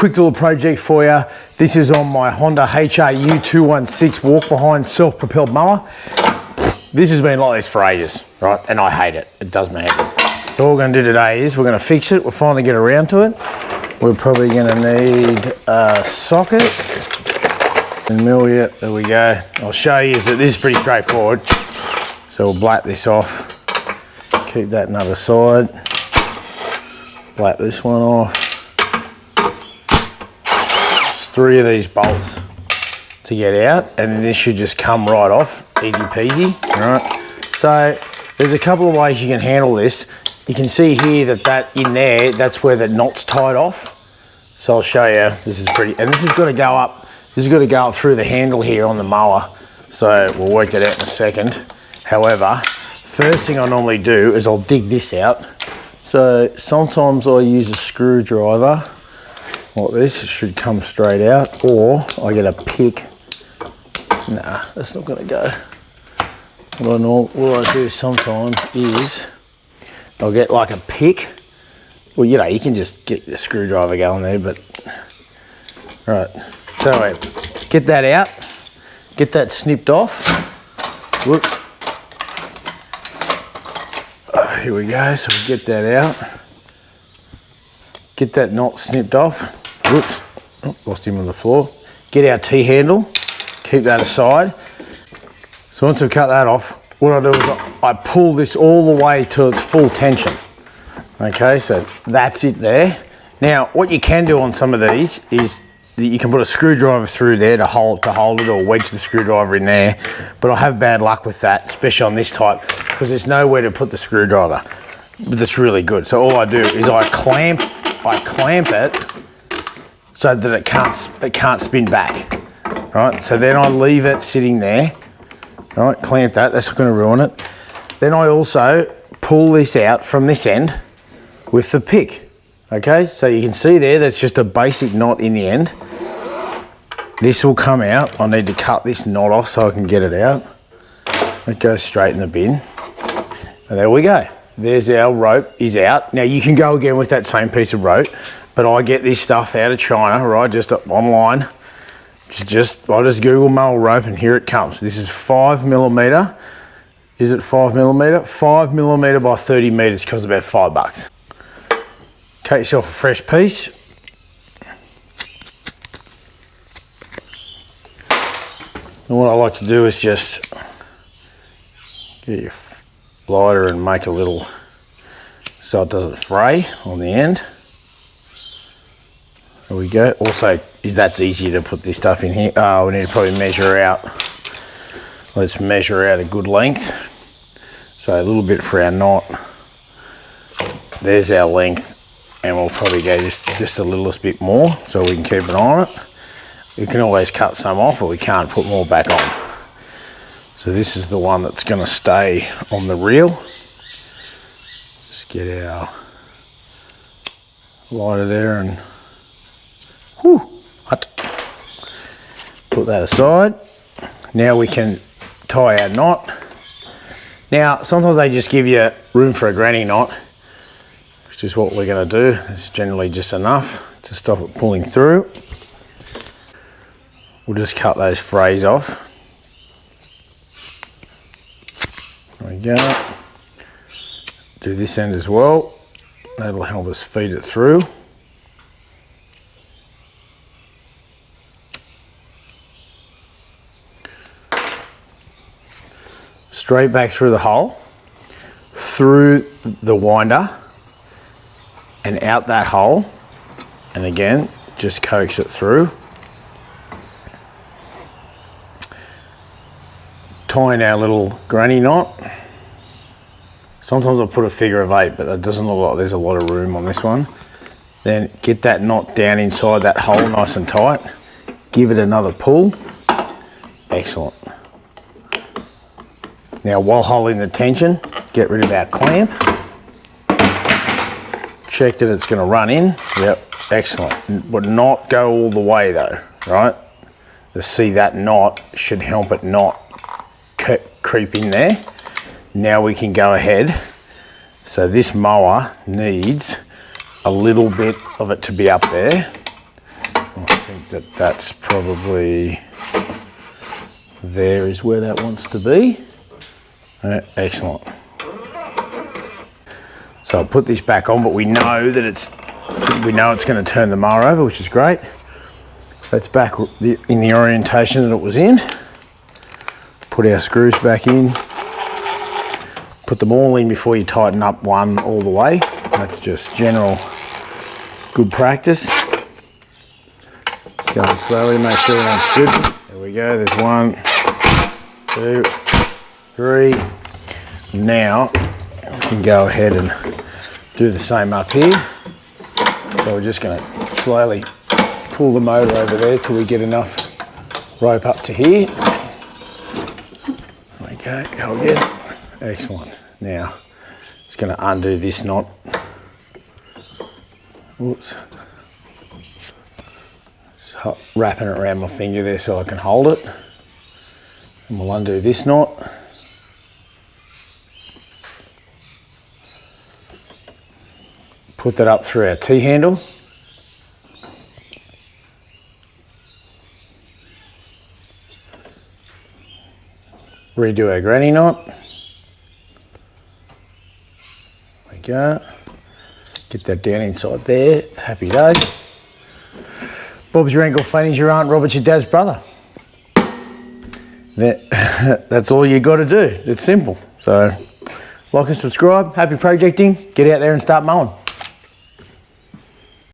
quick little project for you. This is on my Honda HRU 216 walk behind self-propelled mower. This has been like this for ages, right? And I hate it. It does me head. So what we're going to do today is we're going to fix it. We'll finally get around to it. We're probably going to need a socket and mill. Yeah, there we go. I'll show you that this is pretty straightforward. So we'll black this off. Keep that another side. Black this one off. Just 3 of these bolts to get out, and then this should just come right off. Easy peasy. All right. So there's a couple of ways you can handle this. You can see here that in there, that's where the knot's tied off. So I'll show you. This is pretty, and this has got to go up. This has got to go up through the handle here on the mower. So we'll work that out in a second. However, first thing I normally do is I'll dig this out. So sometimes I use a screwdriver like this. It should come straight out, or I get a pick. Nah, that's not going to go. What I do sometimes is I'll get like a pick. Well, you know, you can just get the screwdriver going there, but right. So anyway, get that out, get that snipped off. Whoops. Here we go. So we get that out. Get that knot snipped off. Whoops. Oh, lost him on the floor. Get our T-handle. Keep that aside. So once we've cut that off, what I do is I pull this all the way to its full tension. Okay, so that's it there. Now, what you can do on some of these is that you can put a screwdriver through there to hold it, or wedge the screwdriver in there. But I have bad luck with that, especially on this type, because there's nowhere to put the screwdriver. But that's really good. So all I do is I clamp it so that it can't spin back. Right, so then I leave it sitting there. Right, clamp that, that's not going to ruin it. Then I also pull this out from this end with the pick. Okay, so you can see there, that's just a basic knot in the end. This will come out. I need to cut this knot off so I can get it out. It goes straight in the bin. And there we go. There's our rope is out. Now you can go again with that same piece of rope, but I get this stuff out of China, right, just online. I just Google Mower rope and here it comes. This is 5mm. Is it 5mm? 5mm by 30 meters, costs about $5. Cut yourself a fresh piece. And what I like to do is just get your lighter and make a little, so it doesn't fray on the end. There we go. Also, that's easier to put this stuff in here. Oh, we need to probably measure out. Let's measure out a good length. So a little bit for our knot. There's our length, and we'll probably go just a little bit more so we can keep an eye on it. We can always cut some off, but we can't put more back on. So this is the one that's going to stay on the reel. Just get our lighter there and put that aside. Now we can tie our knot. Now sometimes they just give you room for a granny knot, which is what we're going to do. It's generally just enough to stop it pulling through. We'll just cut those frays off. There we go. Do this end as well. That'll help us feed it through. Straight back through the hole, through the winder, and out that hole, and again, just coax it through. Tying our little granny knot. Sometimes I'll put a figure of 8, but that doesn't look like there's a lot of room on this one. Then get that knot down inside that hole nice and tight. Give it another pull. Excellent. Now while holding the tension, get rid of our clamp. Check that it's going to run in. Yep, excellent. But not go all the way though, right? To see that knot should help it not creep in there. Now we can go ahead. So this mower needs a little bit of it to be up there. think that's probably, there is where that wants to be. Excellent. So I'll put this back on, but we know that it's going to turn the mower over, which is great. That's back in the orientation that it was in. Put our screws back in. Put them all in before you tighten up one all the way. That's just general good practice. Just going slowly, make sure everyone's good. There we go, there's 1, 2, 3. Now, we can go ahead and do the same up here. So we're just going to slowly pull the motor over there till we get enough rope up to here. Okay, go again. Excellent. Now, it's going to undo this knot. Oops. Just wrapping it around my finger there so I can hold it. And we'll undo this knot. Put that up through our T-handle. Redo our granny knot. There we go. Get that down inside there. Happy days. Bob's your uncle, Fanny's your aunt, Robert's your dad's brother. That's all you got to do. It's simple. So like and subscribe. Happy projecting. Get out there and start mowing.